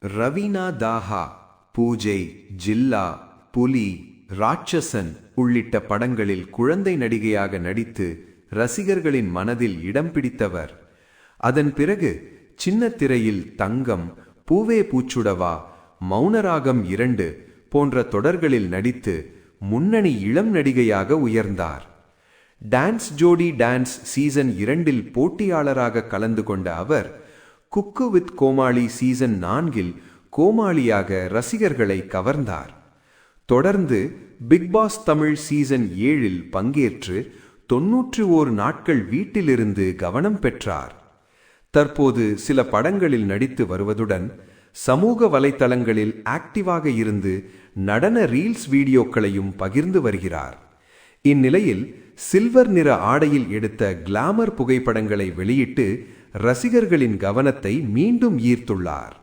ரவீனா தாஹா பூஜை, ஜில்லா, புலி, ராட்சசன் உள்ளிட்ட படங்களில் குழந்தை நடிகையாக நடித்து ரசிகர்களின் மனதில் இடம் பிடித்தவர். அதன் பிறகு சின்ன திரையில் தங்கம், பூவே பூச்சுடவா, மௌனராகம் 2 போன்ற தொடர்களில் நடித்து முன்னணி இளம் நடிகையாக உயர்ந்தார். டான்ஸ் ஜோடி டான்ஸ் சீசன் 2 போட்டியாளராக கலந்து கொண்ட அவர் குக்கு வித் கோமாளி சீசன் 4 கோமாளியாக ரசிகர்களை கவர்ந்தார். தொடர்ந்து பிக் பாஸ் தமிழ் சீசன் 7 பங்கேற்று 91 நாட்கள் வீட்டிலிருந்து கவனம் பெற்றார். தற்போது சில படங்களில் நடித்து வருவதுடன் சமூக வலைத்தளங்களில் ஆக்டிவாக இருந்து நடன ரீல்ஸ் வீடியோக்களையும் பகிர்ந்து வருகிறார். இந்நிலையில் சில்வர் நிற ஆடையில் எடுத்த கிளாமர் புகைப்படங்களை வெளியிட்டு ரசிகர்களின் கவனத்தை மீண்டும் ஈர்த்துள்ளார்.